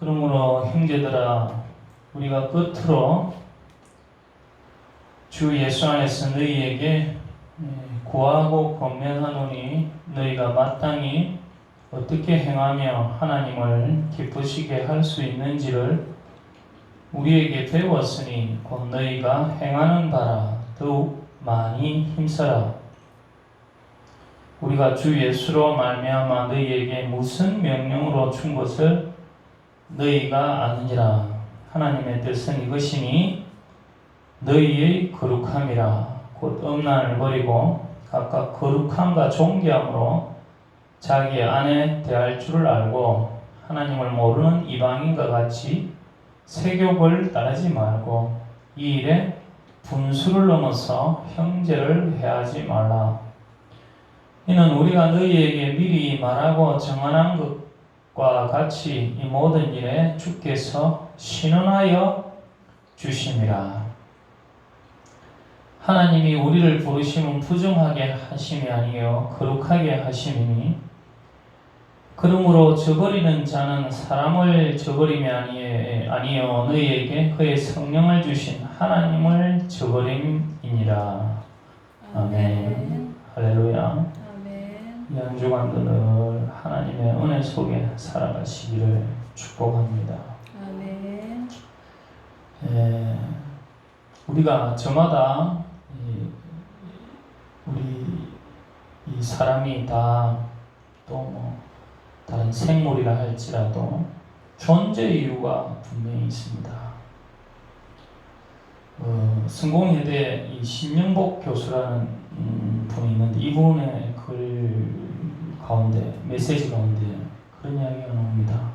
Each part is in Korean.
그러므로 형제들아, 우리가 끝으로 주 예수 안에서 너희에게 구하고 권면하노니 너희가 마땅히 어떻게 행하며 하나님을 기쁘시게 할 수 있는지를 우리에게 배웠으니 곧 너희가 행하는 바라 더욱 많이 힘써라. 우리가 주 예수로 말미암아 너희에게 무슨 명령으로 준 것을 너희가 아느니라. 하나님의 뜻은 이것이니 너희의 거룩함이라. 곧 음란을 버리고 각각 거룩함과 존귀함으로 자기 안에 대할 줄을 알고 하나님을 모르는 이방인과 같이 세욕을 따르지 말고 이 일에 분수를 넘어서 형제를 해하지 말라. 이는 우리가 너희에게 미리 말하고 정언한 것과 같이 이 모든 일에 주께서 신원하여 주심이라. 하나님이 우리를 부르심은 부정하게 하심이 아니요 거룩하게 하심이니 그러므로 저버리는 자는 사람을 저버림이 아니요 너희에게 그의 성령을 주신 하나님을 저버림이니라. 아멘. 할렐루야. 아멘. 이 한 주간도 늘 하나님의 은혜 속에 살아가시기를 축복합니다. 아멘. 우리가 저마다 우리 이 사람이 다 또 뭐 다른 생물이라 할지라도 존재 이유가 분명히 있습니다. 성공회대 이 신영복 교수라는 분이 있는데 이분의 글 가운데 메시지 가운데 그런 이야기가 나옵니다.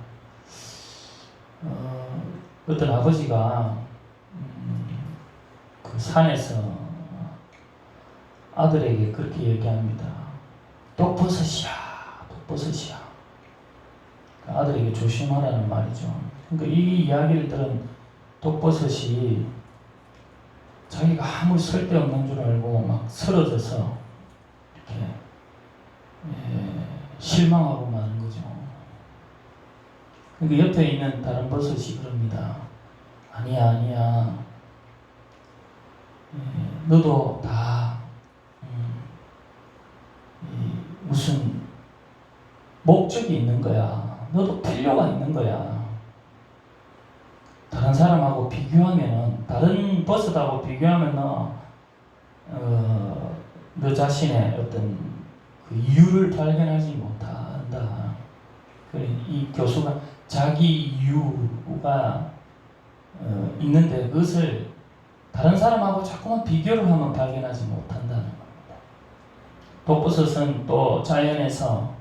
어떤 아버지가 그 산에서 아들에게 그렇게 얘기합니다. 독버섯이야, 독버섯이야. 아들에게 조심하라는 말이죠. 그러니까 이 이야기를 들은 독버섯이 자기가 아무 쓸데없는 줄 알고 막 쓰러져서 이렇게 실망하고 마는 거죠. 그러니까 옆에 있는 다른 버섯이 그럽니다. 아니야, 아니야. 너도 다 무슨 목적이 있는 거야. 너도 필요가 있는 거야. 다른 사람하고 비교하면은, 다른 버섯하고 비교하면 너 자신의 어떤 그 이유를 발견하지 못한다. 이 교수가 자기 이유가 있는데 그것을 다른 사람하고 자꾸만 비교를 하면 발견하지 못한다는 겁니다. 독버섯은 또 자연에서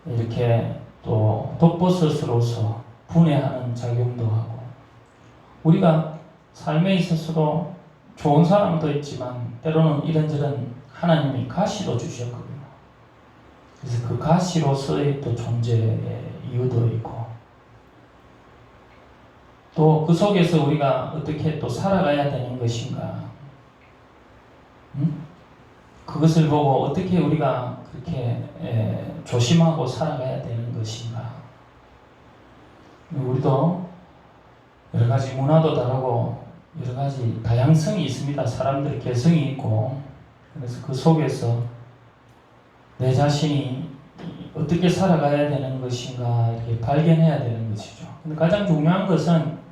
이렇게 또 독버섯으로서 분해하는 작용도 하고 우리가 삶에 있어서도 좋은 사람도 있지만 때로는 이런저런 하나님이 가시로 주셨거든요. 그래서 그 가시로서의 또 존재의 이유도 있고 또 그 속에서 우리가 어떻게 또 살아가야 되는 것인가 그것을 보고 어떻게 우리가 그렇게 조심하고 살아가야 되는 것인가. 우리도 여러 가지 문화도 다르고 여러 가지 다양성이 있습니다. 사람들의 개성이 있고 그래서 그 속에서 내 자신이 어떻게 살아가야 되는 것인가 이렇게 발견해야 되는 것이죠. 근데 가장 중요한 것은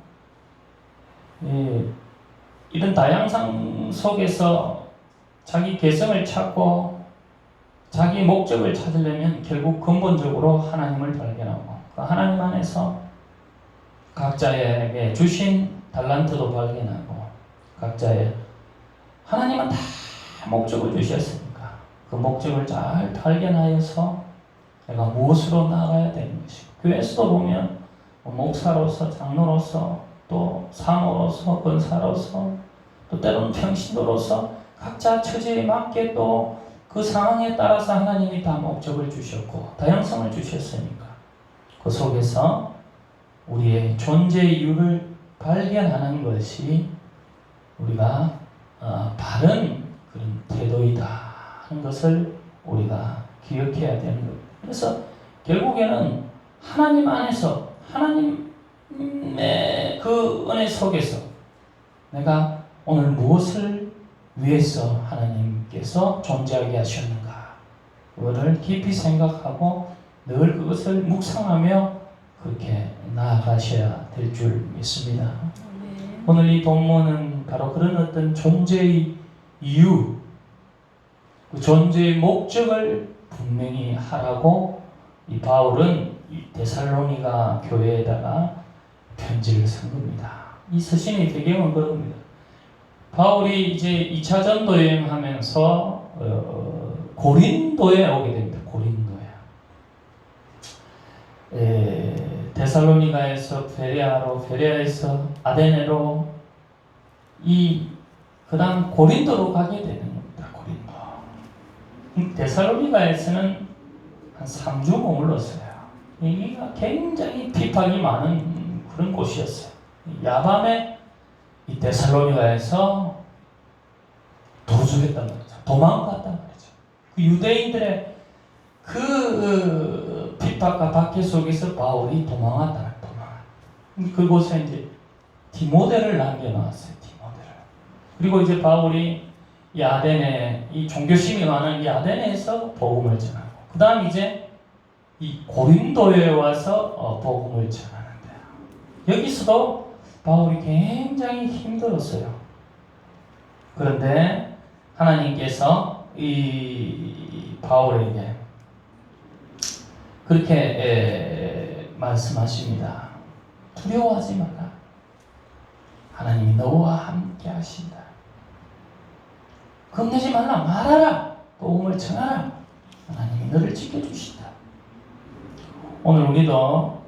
이런 다양성 속에서 자기 개성을 찾고 자기 목적을 찾으려면 결국 근본적으로 하나님을 발견하고 그 하나님 안에서 각자에게 주신 달란트도 발견하고 각자의 하나님은 다 목적을 주셨으니까 그 목적을 잘 발견하여서 내가 무엇으로 나아가야 되는 것이고 교회에서도 보면 목사로서 장로로서 또 사모로서 권사로서 또 때로는 평신도로서 각자 처지에 맞게 또 그 상황에 따라서 하나님이 다 목적을 주셨고 다양성을 주셨으니까 그 속에서 우리의 존재 이유를 발견하는 것이 우리가 바른 그런 태도이다 하는 것을 우리가 기억해야 되는 거예요. 그래서 결국에는 하나님 안에서 하나님 은혜 속에서 내가 오늘 무엇을 위해서 하나님께서 존재하게 하셨는가, 그거를 깊이 생각하고 늘 그것을 묵상하며 그렇게 나아가셔야 될 줄 믿습니다. 아멘. 오늘 이 본문은 바로 그런 어떤 존재의 이유, 그 존재의 목적을 분명히 하라고 이 바울은 이 데살로니가 교회에다가 편지를 쓴 겁니다. 이 서신의 배경은 그럽니다. 바울이 이제 2차 전도 여행하면서 고린도에 오게 됩니다. 고린도에. 데살로니가에서 베레아로, 베레아에서 아데네로, 그 다음 고린도로 가게 되는 겁니다. 고린도. 데살로니가에서는 한 3주 머물렀어요. 여기가 굉장히 핍박이 많은 그런 곳이었어요. 야밤에 이 데살로니가에서 도주했단 말이죠. 도망갔단 말이죠. 그 유대인들의 그 핍박과 박해 속에서 바울이 도망왔다. 그곳에 이제 디모데를 남겨놨어요. 디모데를. 그리고 이제 바울이 이 아데네, 이 종교심이 많은 이 아데네에서 복음을 전하고, 그 다음 이제 이 고린도에 와서 복음을 전하는데요. 여기서도 바울이 굉장히 힘들었어요. 그런데 하나님께서 이 바울에게 그렇게 말씀하십니다. 두려워하지 마라. 하나님이 너와 함께 하신다. 겁내지 말라. 말하라. 복음을 전하라. 하나님이 너를 지켜주신다. 오늘 우리도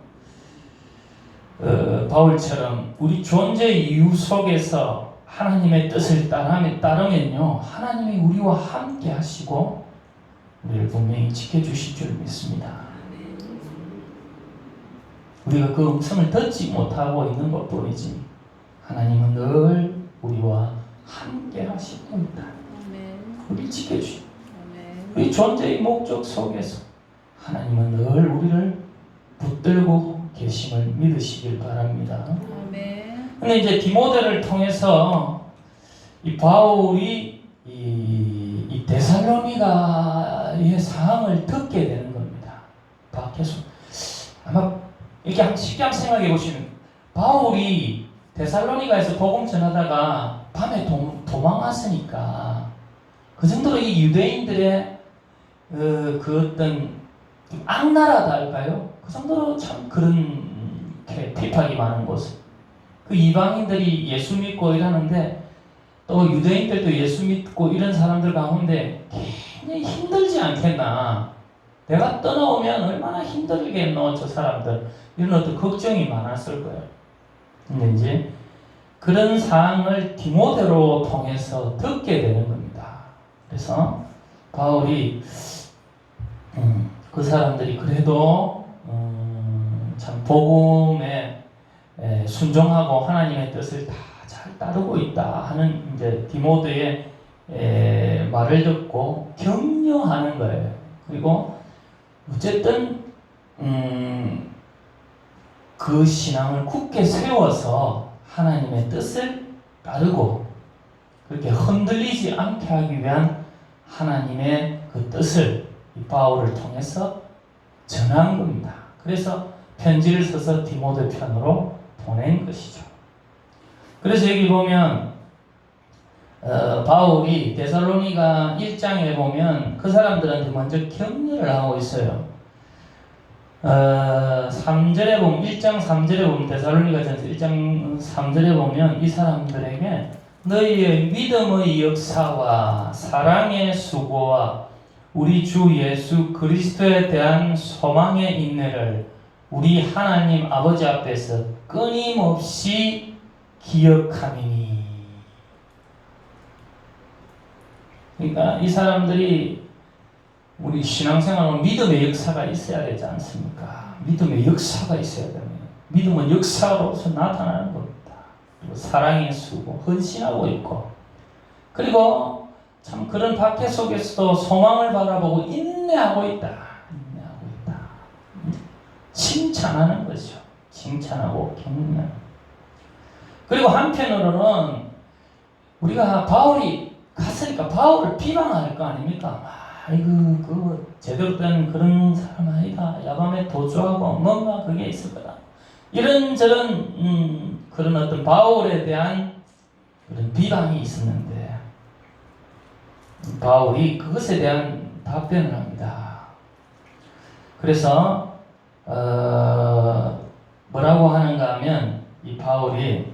바울처럼 우리 존재의 이유 속에서 하나님의 뜻을 따르면요, 하나님이 우리와 함께 하시고 우리를 분명히 지켜주실 줄 믿습니다. 우리가 그 음성을 듣지 못하고 있는 것뿐이지 하나님은 늘 우리와 함께 하시고 있다. 우리를 지켜주시고, 우리 존재의 목적 속에서 하나님은 늘 우리를 붙들고 계심을 믿으시길 바랍니다. 근데 이제 디모데를 통해서 이 바울이 이 데살로니가의 상황을 듣게 되는 겁니다. 밖에서 아마 이렇게 쉽게 한번 생각해 보시면, 바울이 데살로니가에서 복음 전하다가 밤에 도망왔으니까 그 정도로 이 유대인들의 그 어떤 악나라다 할까요? 그 정도로 참 그런 핍박이 많은 곳. 그 이방인들이 예수 믿고 이러는데 또 유대인들도 예수 믿고 이런 사람들 가운데 굉장히 힘들지 않겠나. 내가 떠나오면 얼마나 힘들겠노 저 사람들. 이런 어떤 걱정이 많았을 거예요. 근데 이제 그런 상황을 디모데로 통해서 듣게 되는 겁니다. 그래서 바울이 그 사람들이 그래도 참 복음에 순종하고 하나님의 뜻을 다 잘 따르고 있다 하는 이제 디모데의 말을 듣고 격려하는 거예요. 그리고 어쨌든 그 신앙을 굳게 세워서 하나님의 뜻을 따르고 그렇게 흔들리지 않게 하기 위한 하나님의 그 뜻을 이 바울을 통해서 전한 겁니다. 그래서 편지를 써서 디모데 편으로 보낸 것이죠. 그래서 여기 보면 바울이 데살로니가 1장에 보면 그 사람들한테 먼저 격려를 하고 있어요. 3절에 보면 1장 3절에 보면 데살로니가전서 1장 3절에 보면 이 사람들에게 너희의 믿음의 역사와 사랑의 수고와 우리 주 예수 그리스도에 대한 소망의 인내를 우리 하나님 아버지 앞에서 끊임없이 기억하미니. 그러니까 이 사람들이 우리 신앙생활은 믿음의 역사가 있어야 되지 않습니까? 믿음의 역사가 있어야 됩니다. 믿음은 역사로서 나타나는 겁니다. 그리고 사랑의 수고, 헌신하고 있고, 그리고 참 그런 박해 속에서도 소망을 바라보고 인내하고 있다. 인내하고 있다. 칭찬하는 거죠. 칭찬하고 격려. 그리고 한편으로는 우리가 바울이 갔으니까 바울을 비방할 거 아닙니까? 아이고 그 제대로 된 그런 사람 아니다. 야밤에 도주하고 뭔가 그게 있을 거다. 이런저런 그런 어떤 바울에 대한 그런 비방이 있었는데 바울이 그것에 대한 답변을 합니다. 그래서 뭐라고 하는가 하면 이 바울이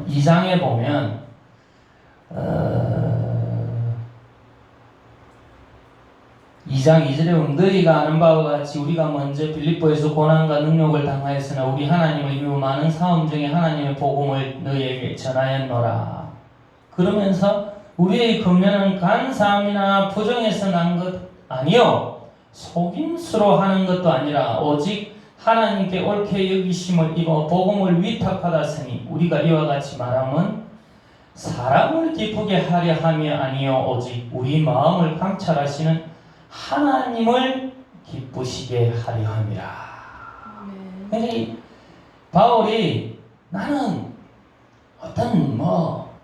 2장에 보면 2장 2절에 보면 너희가 아는 바와 같이 우리가 먼저 빌립보에서 고난과 능력을 당하였으나 우리 하나님을 이루 많은 사움 중에 하나님의 복음을 너희에게 전하였노라. 그러면서 우리의 금면은 간사함이나 부정에서 난 것 아니요 속임수로 하는 것도 아니라 오직 하나님께 옳게 여기심을 입어 복음을 위탁받았으니 우리가 이와 같이 말함은 사람을 기쁘게 하려 함이 아니요 오직 우리 마음을 감찰하시는 하나님을 기쁘시게 하려 함이라. 근데 바울이 나는 어떤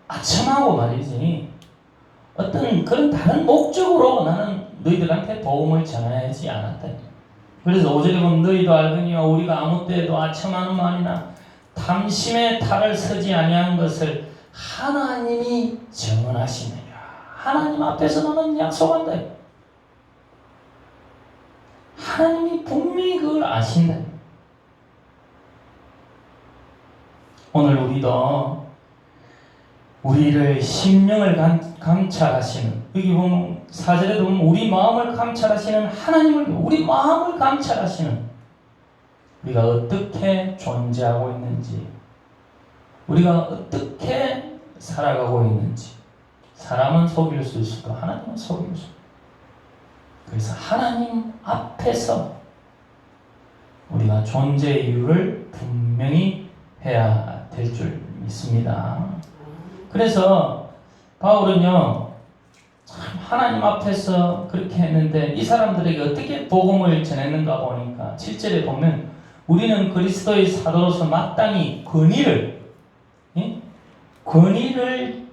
아첨하고 말이지 어떤 그런 다른 목적으로 나는 너희들한테 복음을 전하지 않았다. 그래서 5절에 보면 너희도 알거니와 우리가 아무 때에도 아첨하는 말이나 탐심의 탈을 서지 아니한 것을 하나님이 정언하시느니라. 하나님 앞에서 너는 약속한다. 하나님이 분명히 그걸 아신다. 오늘 우리도 우리를 심령을 감찰하시는 여기 보면 4절에도 보면 우리 마음을 감찰하시는 하나님을 우리 마음을 감찰하시는 우리가 어떻게 존재하고 있는지 우리가 어떻게 살아가고 있는지 사람은 속일 수 있을까? 하나님은 속일 수 있을까? 그래서 하나님 앞에서 우리가 존재의 이유를 분명히 해야 될 줄 믿습니다. 그래서 바울은요 참 하나님 앞에서 그렇게 했는데 이 사람들에게 어떻게 복음을 전했는가 보니까 7절에 보면 우리는 그리스도의 사도로서 마땅히 권위를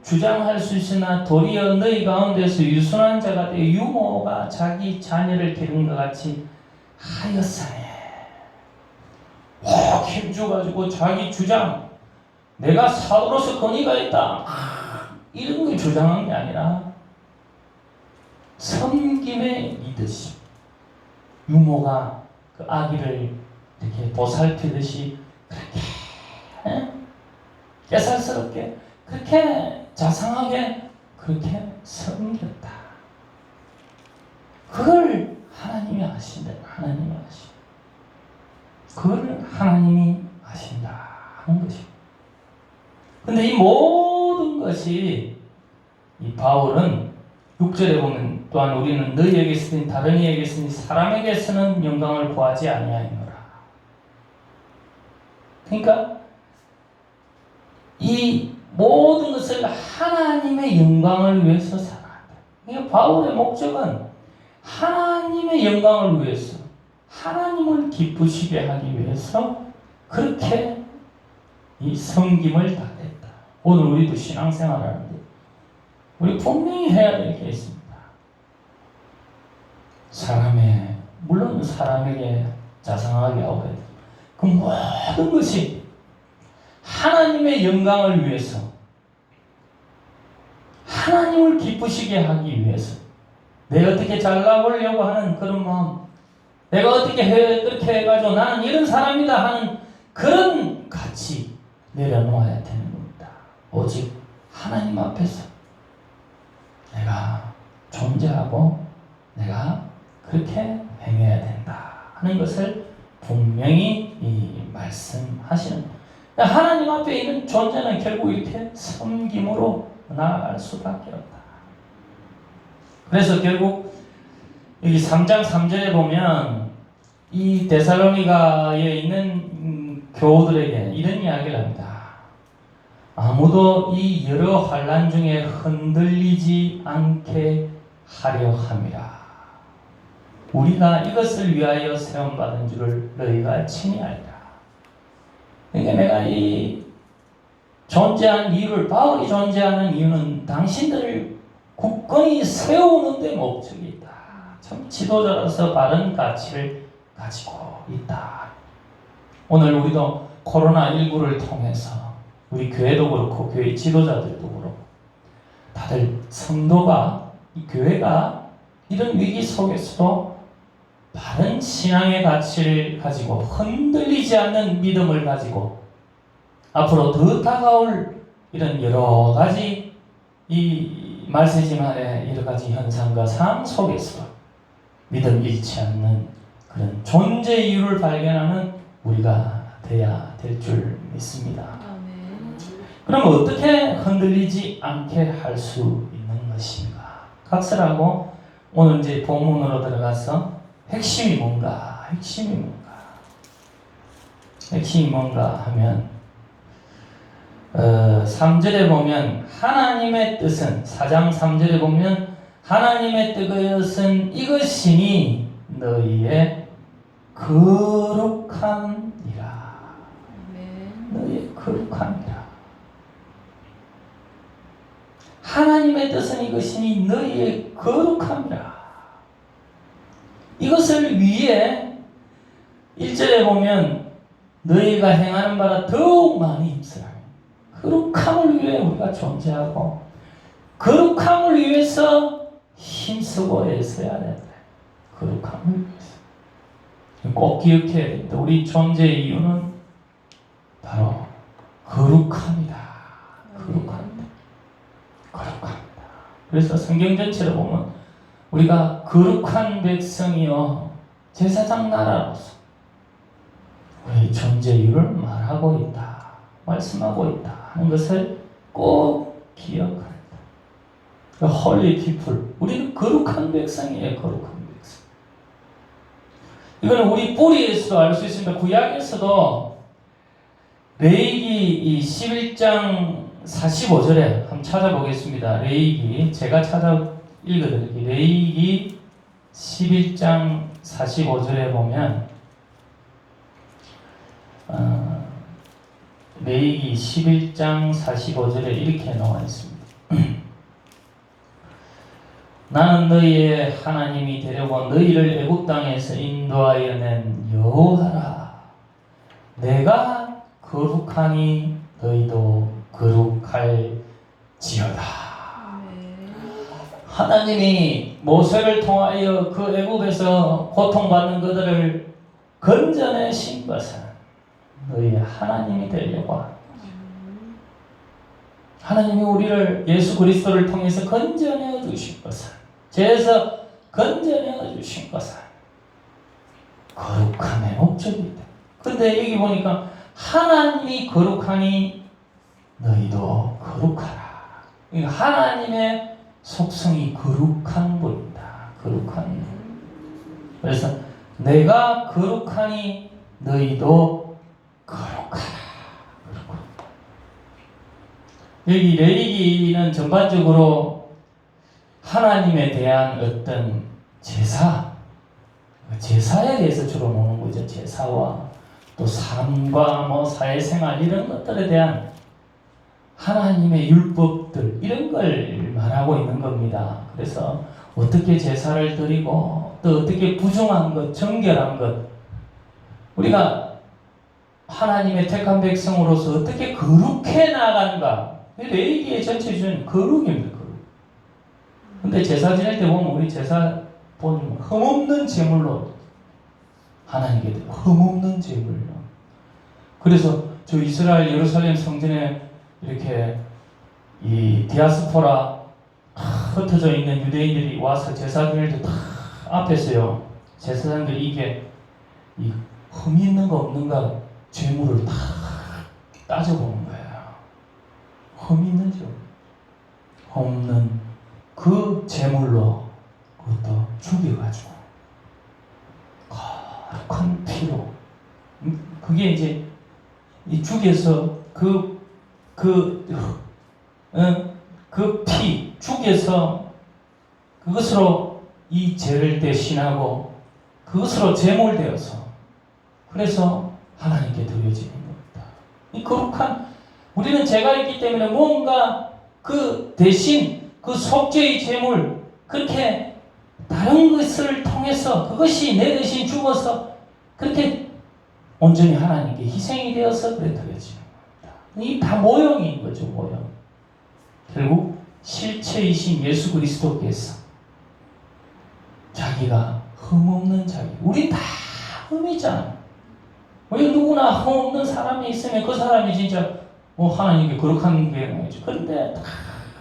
주장할 수 있으나 도리어 너희 가운데서 유순한 자가 되어 유모가 자기 자녀를 기른 것 같이 하였으니 힘줘가지고 자기 주장 내가 사도로서 권위가 있다 이런 걸 주장한 게 아니라 섬김의 리더십 유모가 그 아기를 이렇게 보살피듯이 그렇게 깨살스럽게 그렇게 자상하게 그렇게 섬겼다. 그걸 하나님이 아신다. 하나님이 아신다. 그걸 하나님이 아신다 하는 것입니다. 근데 이 모든 것이 이 바울은 6절에 보면 또한 우리는 너희에게 쓰니 다른 이에게 쓰니 사람에게 쓰는 영광을 구하지 아니하노라. 그러니까 이 모든 것을 하나님의 영광을 위해서 살아간다. 그러니까 바울의 목적은 하나님의 영광을 위해서 하나님을 기쁘시게 하기 위해서 그렇게 이 섬김을 다했다. 오늘 우리도 신앙생활 하는데 우리 분명히 해야 될 게 있습니다. 물론 사람에게 자상하게 하고 해야 돼. 그 모든 것이 하나님의 영광을 위해서 하나님을 기쁘시게 하기 위해서 내가 어떻게 잘나보려고 하는 그런 마음 내가 어떻게 그렇게 해가지고 나는 이런 사람이다 하는 그런 가치 내려놓아야 되는 겁니다. 오직 하나님 앞에서 내가 존재하고 내가 그렇게 행해야 된다 하는 것을 분명히 말씀하시는 하나님 앞에 있는 존재는 결국 이렇게 섬김으로 나아갈 수밖에 없다. 그래서 결국 여기 3장 3절에 보면 이 데살로니가에 있는 교우들에게 이런 이야기를 합니다. 아무도 이 여러 환난 중에 흔들리지 않게 하려 함이라. 우리가 이것을 위하여 세움받은 줄을 너희가 친히 알리라. 그러니까 내가 이 존재하는 이유를, 바울이 존재하는 이유는 당신들을 굳건히 세우는 데 목적이 있다. 참 지도자로서 바른 가치를 가지고 있다. 오늘 우리도 코로나19를 통해서 우리 교회도 그렇고 교회 지도자들도 그렇고 다들 성도가, 이 교회가 이런 위기 속에서도 바른 신앙의 가치를 가지고 흔들리지 않는 믿음을 가지고 앞으로 더 다가올 이런 여러 가지 이 말세지만의 여러 가지 현상과 상황 속에서 믿음 잃지 않는 그런 존재 이유를 발견하는 우리가 돼야 될 줄 믿습니다. 아멘. 그럼 어떻게 흔들리지 않게 할 수 있는 것인가? 각설하고 오늘 이제 본문으로 들어가서 핵심이 뭔가 하면 3절에 보면 하나님의 뜻은 4장 3절에 보면 하나님의 뜻은 이것이니 너희의 거룩함이라. 아멘. 너희의 거룩함이라. 하나님의 뜻은 이것이니 너희의 거룩함이라. 이것을 위해 1절에 보면 너희가 행하는 바라 더욱 많이 힘쓰라. 거룩함을 위해 우리가 존재하고 거룩함을 위해서 힘쓰고 애써야 된다. 거룩함을 위해서. 꼭 기억해야 됩니다. 우리 존재의 이유는 바로 거룩함이다. 거룩합니다. 거룩합니다. 그래서 성경 전체를 보면 우리가 거룩한 백성이요 제사장 나라로서 우리 존재 이유를 말하고 있다. 말씀하고 있다 하는 것을 꼭 기억합니다. Holy people. 우리는 거룩한 백성이에요. 거룩한 백성. 이거는 우리 뿌리에서도 알 수 있습니다. 구약에서도 레위기 이 11장 45절에 한번 찾아보겠습니다. 레위기 제가 찾아 읽어드릴게요. 레위기 11장 45절에 보면 레위기 11장 45절에 이렇게 나와 있습니다. 나는 너희의 하나님이 되려고 너희를 애굽 땅에서 인도하여 낸 여호와라. 내가 거룩하니 너희도 거룩할지어다. 하나님이 모세를 통하여 그 애굽에서 고통받는 그들을 건져내신 것은 너희의 하나님이 되려고 합니다. 하나님이 우리를 예수 그리스도를 통해서 건져내어 주신 것은, 죄에서 건져내어 주신 것은 거룩함의 목적이다. 근데 여기 보니까 하나님이 거룩하니 너희도 거룩하라. 그러니까 하나님의 속성이 거룩한 분이다. 거룩한 분. 그래서 내가 거룩하니 너희도 거룩하라. 여기 레위기는 전반적으로 하나님에 대한 어떤 제사에 대해서 주로 보는 거죠. 제사와 또 삶과 사회생활 이런 것들에 대한 하나님의 율법들 이런 걸 말하고 있는 겁니다. 그래서 어떻게 제사를 드리고 또 어떻게 부정한 것, 정결한 것, 우리가 하나님의 택한 백성으로서 어떻게 거룩해 나간가. 레위기의 전체 주제는 거룩입니다. 거룩. 근데 제사 지낼 때 보면 우리 제사 보면 흠없는 제물로 하나님께 드리고 흠없는 제물로. 그래서 저 이스라엘 예루살렘 성전에 이렇게 이 디아스포라 흩어져 있는 유대인들이 와서 제사 지낼 때 다 앞에서요 제사장들이 이게 이 흠이 있는가 없는가 제물을 다 따져보는 거예요. 흠이 있는지 없는 그 제물로 그것도 죽여가지고 거룩한 피로 그게 이제 이 죽에서 그 피 죽에서 그것으로 이 죄를 대신하고 그것으로 제물되어서 그래서 하나님께 드려지는 겁니다. 이 거룩한 우리는 죄가 있기 때문에 뭔가 그 대신 그 속죄의 제물, 그렇게 다른 것을 통해서 그것이 내 대신 죽어서 그렇게 온전히 하나님께 희생이 되어서 그래 드려지는 겁니다. 이 다 모형인 거죠, 모형. 결국 실체이신 예수 그리스도께서 자기가 흠없는 자기, 우리 다 흠이잖아. 왜 누구나 흠없는 사람이 있으면 그 사람이 진짜 하나님께 거룩한 게 나오죠. 그런데 다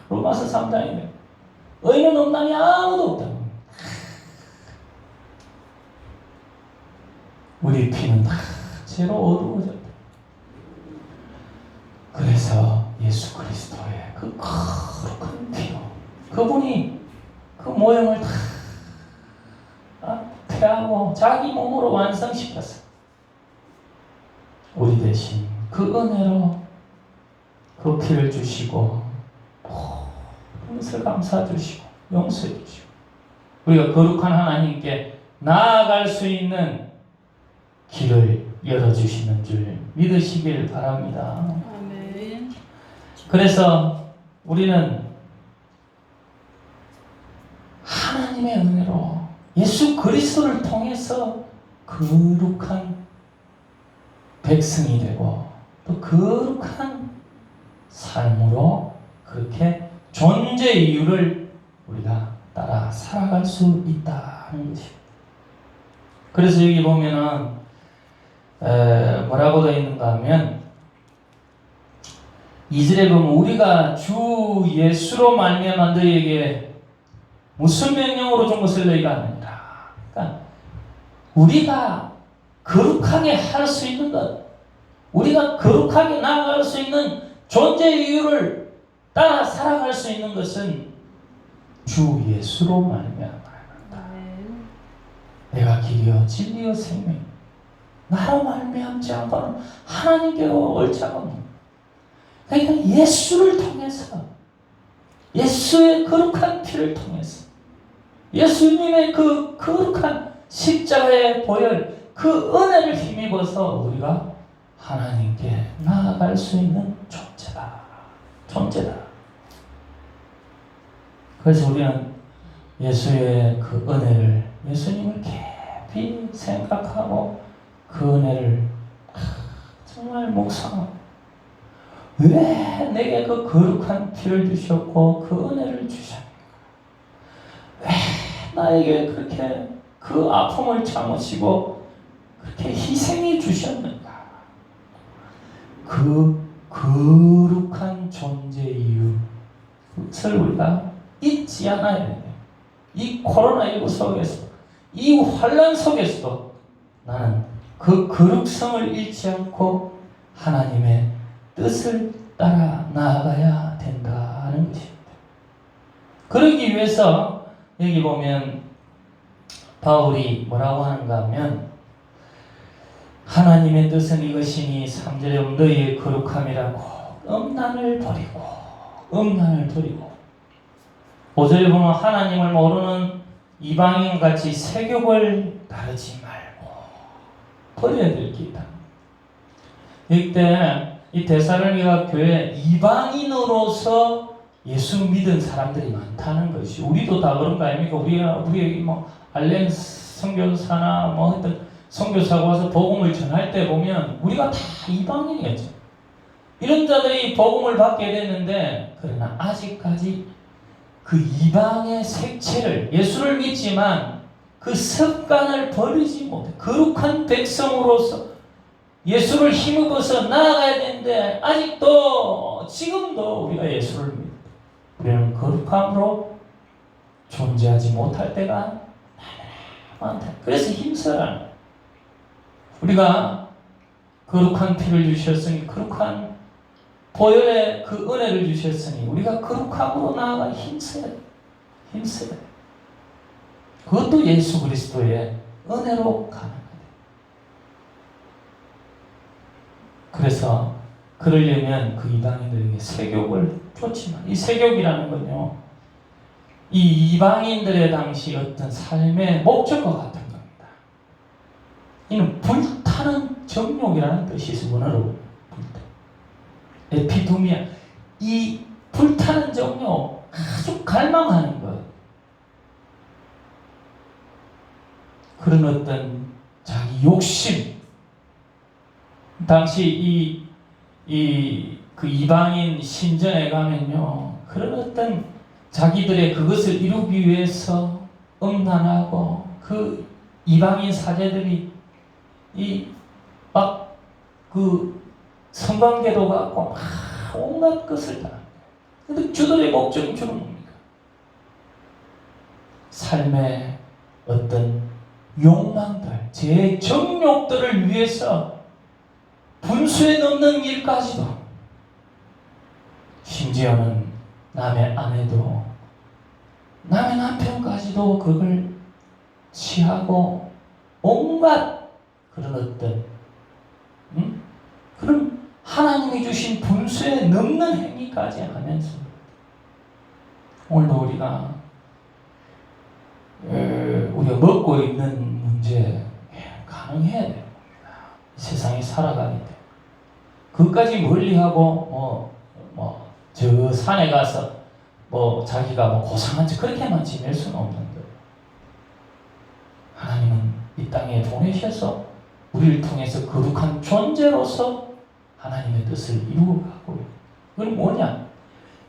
로마서 3장에 의인은 없나니 아무도 없다. 우리 피는 다 죄로 어두워졌다. 그래서 예수 그리스도의 그 거룩한 피로 그분이 그 모형을 다 폐하고 자기 몸으로 완성시켰어. 우리 대신 그 은혜로 그 피를 주시고 그것을 감사해 주시고 용서해 주시고 우리가 거룩한 하나님께 나아갈 수 있는 길을 열어주시는 줄 믿으시길 바랍니다. 아멘. 그래서 우리는 하나님의 은혜로 예수 그리스도를 통해서 거룩한 백성이 되고 또 거룩한 삶으로 그렇게 존재의 이유를 우리가 따라 살아갈 수 있다는 것입니다. 그래서 여기 보면은 뭐라고 되어 있는가 하면 2절에 보면 우리가 주 예수로 말미암아 너희에게 무슨 명령으로 준 것을 너희가 아느니라. 그러니까 우리가 거룩하게 할 수 있는 것, 우리가 거룩하게 나아갈 수 있는 존재의 이유를 따라 살아갈 수 있는 것은 주 예수로 말미암아. 내가 길이요 진리요 생명, 나로 말미암지 않고는 하나님께로 올 자가 없는. 그러니까 예수를 통해서, 예수의 거룩한 피를 통해서, 예수님의 그 거룩한 십자가의 보혈, 그 은혜를 힘입어서 우리가 하나님께 나아갈 수 있는 존재다. 그래서 우리는 예수의 그 은혜를, 예수님을 깊이 생각하고 그 은혜를 정말 묵상하고, 왜 내게 그 거룩한 피를 주셨고 그 은혜를 주셨는가? 왜 나에게 그렇게 그 아픔을 참으시고 그렇게 희생해 주셨는가? 그 거룩한 존재의 이유, 그것을 우리가 잊지 않아야 돼요. 이 코로나19 속에서, 이 환란 속에서도 나는 그 거룩성을 잃지 않고 하나님의 뜻을 따라 나아가야 된다는 것입니다. 그러기 위해서 여기 보면 바울이 뭐라고 하는가 하면, 하나님의 뜻은 이것이니 3절에 너희의 거룩함이라고 음란을 버리고 5절에 보면 하나님을 모르는 이방인같이 세욕을 따르지 말고 버려야 될 게 있다. 이때 이 데살로니가 교회 이방인으로서 예수 믿은 사람들이 많다는 것이, 우리도 다 그런 거 아닙니까? 우리 알렌 선교사나 하여튼 선교사가 와서 복음을 전할 때 보면 우리가 다 이방인이었죠. 이런 자들이 복음을 받게 됐는데, 그러나 아직까지 그 이방의 색채를, 예수를 믿지만 그 습관을 버리지 못해 거룩한 백성으로서 예수를 힘입어서 나아가야 되는데, 아직도 지금도 우리가 예수를 믿고 우리는 거룩함으로 존재하지 못할 때가 많다. 그래서 힘써라. 우리가 거룩한 피를 주셨으니, 거룩한 보혈의 그 은혜를 주셨으니 우리가 거룩함으로 나아가 힘써야 돼. 그것도 예수 그리스도의 은혜로 가능하다. 그래서 그러려면 그 이방인들에게 세욕을 줬지만, 이 세욕이라는 건요, 이 이방인들의 당시 어떤 삶의 목적과 같은 겁니다. 이는 불타는 정욕이라는 뜻이 있어. 원어로 불타. 에피도미아, 이 불타는 정욕 아주 갈망하는 것. 그런 어떤 자기 욕심. 당시 그 이방인 신전에 가면요, 그런 어떤 자기들의 그것을 이루기 위해서 음란하고 그 이방인 사제들이 그 성관계도 갖고 온갖 것을 다. 근데 주들의 목적은 주는 뭡니까? 삶의 어떤 욕망들, 제 정욕들을 위해서 분수에 넘는 일까지도, 심지어는 남의 아내도 남의 남편까지도 그걸 취하고 온갖 그런 어떤 그런 하나님이 주신 분수에 넘는 행위까지 하면서 오늘도 우리가 먹고 있는 문제 가능해야 돼요. 세상에 살아가기 때문에 그것까지 멀리하고 저 산에 가서 자기가 고상한 척 그렇게만 지낼 수는 없는 거예요. 하나님은 이 땅에 보내셔서 우리를 통해서 거룩한 존재로서 하나님의 뜻을 이루어가고, 그건 뭐냐?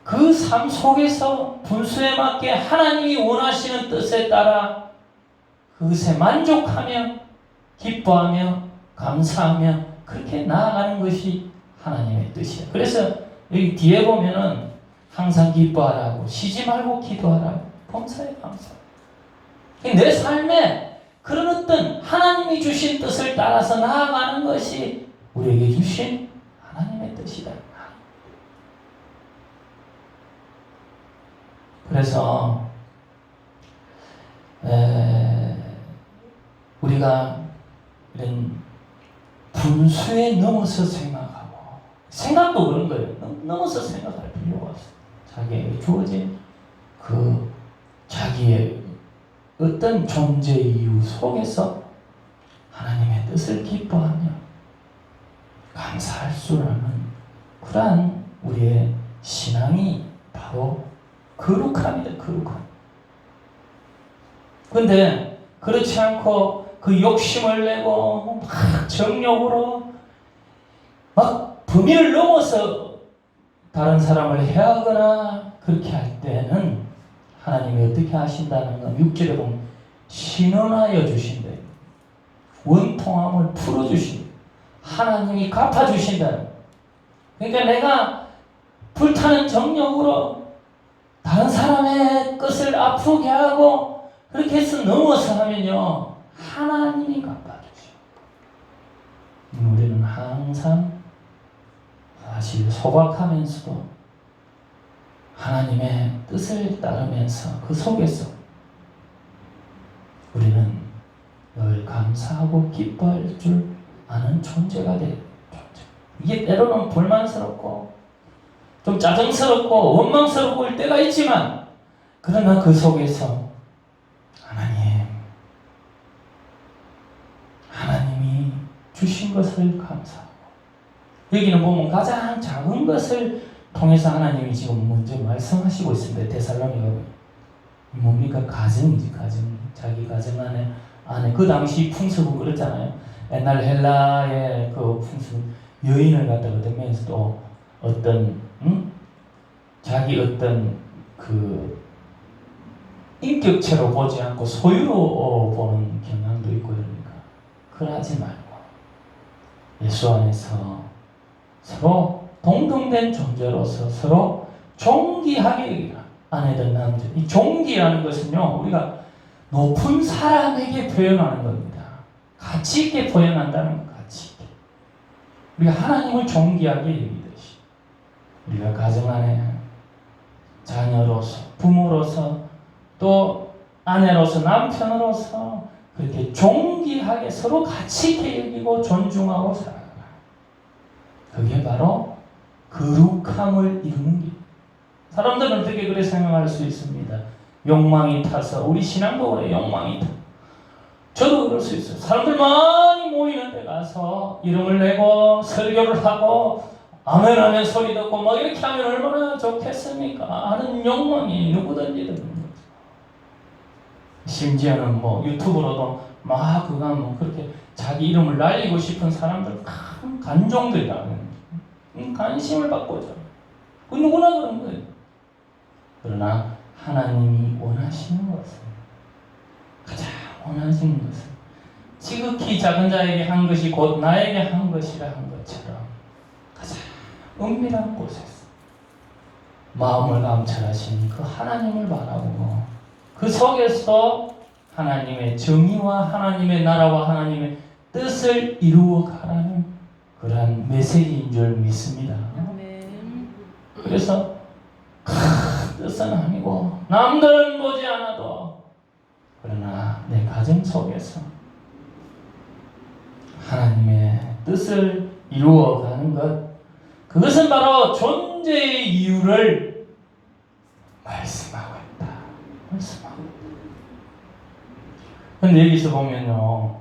그 삶 속에서 분수에 맞게 하나님이 원하시는 뜻에 따라 그것에 만족하며 기뻐하며 감사하며 그렇게 나아가는 것이 하나님의 뜻이에요. 그래서 여기 뒤에 보면은 항상 기뻐하라고, 쉬지 말고 기도하라고, 범사에 감사. 내 삶에 그런 어떤 하나님이 주신 뜻을 따라서 나아가는 것이 우리에게 주신 하나님의 뜻이다. 그래서 우리가 이런 분수에 넘어서 생각하고, 생각도 그런 거예요. 넘어서 생각할 필요가 없어요. 자기에게 주어진 그 자기의 어떤 존재 이유 속에서 하나님의 뜻을 기뻐하며 감사할 줄 아는 그러한 우리의 신앙이 바로 거룩함이다. 거룩함. 근데 그렇지 않고 그 욕심을 내고 막 정욕으로 막 범위를 넘어서 다른 사람을 해하거나 그렇게 할 때는 하나님이 어떻게 하신다는 건 6절에 보면 신원하여 주신다. 원통함을 풀어주신다. 하나님이 갚아주신다. 그러니까 내가 불타는 정욕으로 다른 사람의 것을 아프게 하고 그렇게 해서 넘어서 하면요, 하나님이 갚아주셔. 우리는 항상 사실 소박하면서도 하나님의 뜻을 따르면서 그 속에서 우리는 늘 감사하고 기뻐할 줄 아는 존재가 될 존재. 이게 때로는 불만스럽고 좀 짜증스럽고 원망스러울 때가 있지만, 그러나 그 속에서 하나님이 주신 것을 감사하고, 여기는 보면 가장 작은 것을 통해서 하나님이 지금 먼저 말씀하시고 있습니다. 데살로니가 뭡니까? 가정이지. 가정. 자기 가정 안에 그 당시 풍습은 그렇잖아요. 옛날 헬라의 그 풍습, 여인을 갖다가 대면서 또 어떤 자기 어떤 그 인격체로 보지 않고 소유로 보는 경향도 있고, 그러니까 그러지 말고 예수 안에서 서로 동등된 존재로서 서로 존귀하게 여기라. 아내든 남자. 이 존귀라는 것은요, 우리가 높은 사람에게 표현하는 겁니다. 가치 있게 표현한다는 것, 가치 있게. 우리가 하나님을 존귀하게 여기듯이 우리가 가정 안에 자녀로서, 부모로서, 또 아내로서, 남편으로서 그렇게 존귀하게 서로 가치 있게 여기고 존중하고 살아가라. 그게 바로 거룩함을 이루는 길. 사람들은 어떻게 그래 생각할 수 있습니다. 욕망이 타서, 우리 신앙도 그래, 욕망이 타. 저도 그럴 수 있어요. 사람들 많이 모이는 데 가서 이름을 내고 설교를 하고 아멘 하면 소리 듣고 막 이렇게 하면 얼마나 좋겠습니까? 하는 욕망이 누구든지 드는 거죠. 심지어는 뭐 유튜브로도 막 그가 뭐 그렇게 자기 이름을 날리고 싶은 사람들 큰 간종들이라는 관심을 받고자. 그 누구나 그런 거예요. 그러나 하나님이 원하시는 것은, 가장 원하시는 것은 지극히 작은 자에게 한 것이 곧 나에게 한 것이라 한 것처럼 가장 은밀한 곳에서 마음을 감찰하신 그 하나님을 바라보고 그 속에서 하나님의 정의와 하나님의 나라와 하나님의 뜻을 이루어 가라는 그러한 메시지인 줄 믿습니다. 아멘. 그래서 큰 뜻은 아니고 남들은 보지 않아도 그러나 내 가정 속에서 하나님의 뜻을 이루어가는 것, 그것은 바로 존재의 이유를 말씀하고 있다. 말씀하고 있다. 근데 여기서 보면요,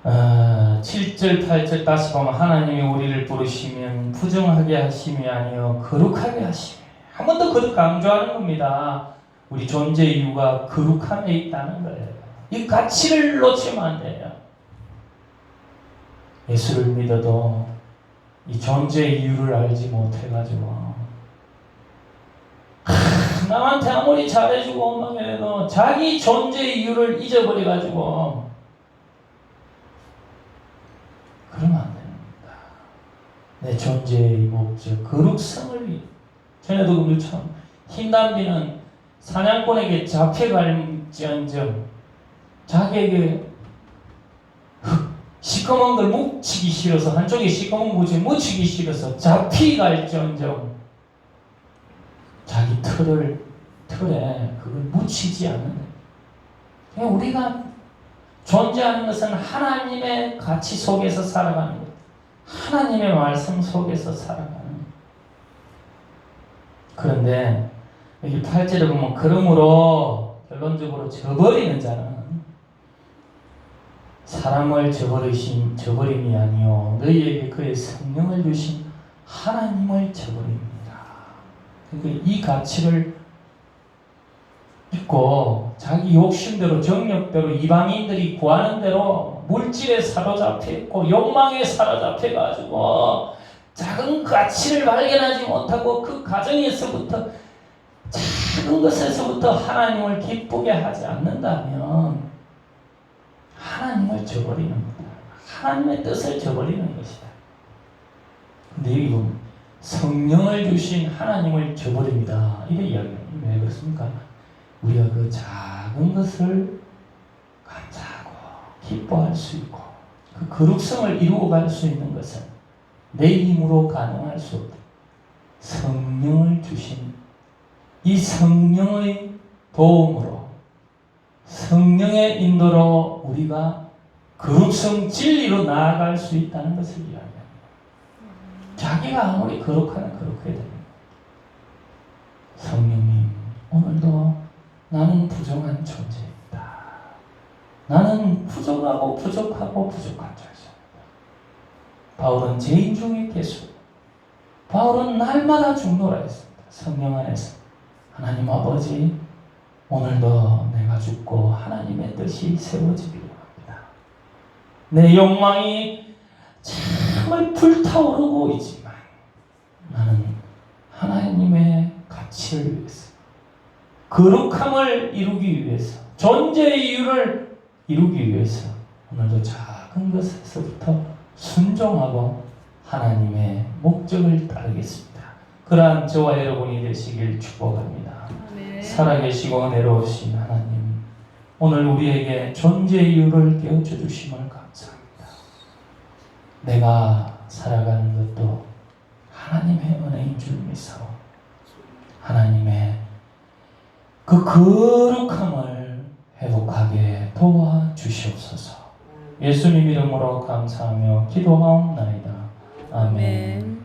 7절, 8절 다시 보면 하나님이 우리를 부르시면 부정하게 하심이 아니요 거룩하게 하심이, 한 번 더 거듭 강조하는 겁니다. 우리 존재의 이유가 거룩함에 있다는 거예요. 이 가치를 놓치면 안 돼요. 예수를 믿어도 이 존재의 이유를 알지 못해가지고 남한테 아무리 잘해주고 막 해도 자기 존재의 이유를 잊어버려가지고 그러면 안 됩니다. 내 존재의 목적, 거룩성을 위해. 전에도 그렇죠. 흰담비는 사냥꾼에게 잡혀갈지언정 자기에게 시커먼 걸 묻히기 싫어서, 한쪽에 시커먼 것이 묻히기 싫어서 잡히갈지언정 자기 틀에 그걸 묻히지 않는. 그냥 우리가 존재하는 것은 하나님의 가치 속에서 살아가는 것, 하나님의 말씀 속에서 살아가는 것. 그런데 여기 8절에 보면 그러므로 결론적으로 저버리는 자는 사람을 저버림이 아니요 너희에게 그의 성령을 주신 하나님을 저버립니다. 그러니까 이 가치를 잊고 자기 욕심대로 정력대로 이방인들이 구하는 대로 물질에 사로잡혀 있고 욕망에 사로잡혀 가지고 작은 가치를 발견하지 못하고 그 가정에서부터 작은 것에서부터 하나님을 기쁘게 하지 않는다면 하나님을 저버리는 거다. 하나님의 뜻을 저버리는 것이다. 근데 여기 보면 성령을 주신 하나님을 저버립니다. 이래 이야기해요. 왜 그렇습니까? 우리가 그 작은 것을 감사하고 기뻐할 수 있고 그 거룩성을 이루어갈 수 있는 것은 내 힘으로 가능할 수 없다. 성령을 주신 이 성령의 도움으로, 성령의 인도로 우리가 거룩성 진리로 나아갈 수 있다는 것을 이야기합니다. 자기가 아무리 거룩해야 됩니다. 성령님, 오늘도 나는 부정한 존재입니다. 나는 부족한 존재입니다. 바울은 죄인 중에 개수. 바울은 날마다 죽노라 했습니다. 성령 안에서 하나님 아버지, 오늘도 내가 죽고 하나님의 뜻이 세워지기를 합니다. 내 욕망이 정말 불타오르고 있지만 나는 하나님의 가치를 위해서, 거룩함을 이루기 위해서, 존재의 이유를 이루기 위해서 오늘도 작은 것에서부터 순종하고 하나님의 목적을 따르겠습니다. 그러한 저와 여러분이 되시길 축복합니다. 아멘. 살아계시고 은혜로우신 하나님, 오늘 우리에게 존재의 이유를 깨우쳐 주심을 감사합니다. 내가 살아가는 것도 하나님의 은혜인 줄 믿사오. 하나님의 그 거룩함을 회복하게 도와주시옵소서. 예수님 이름으로 감사하며 기도하옵나이다. 아멘.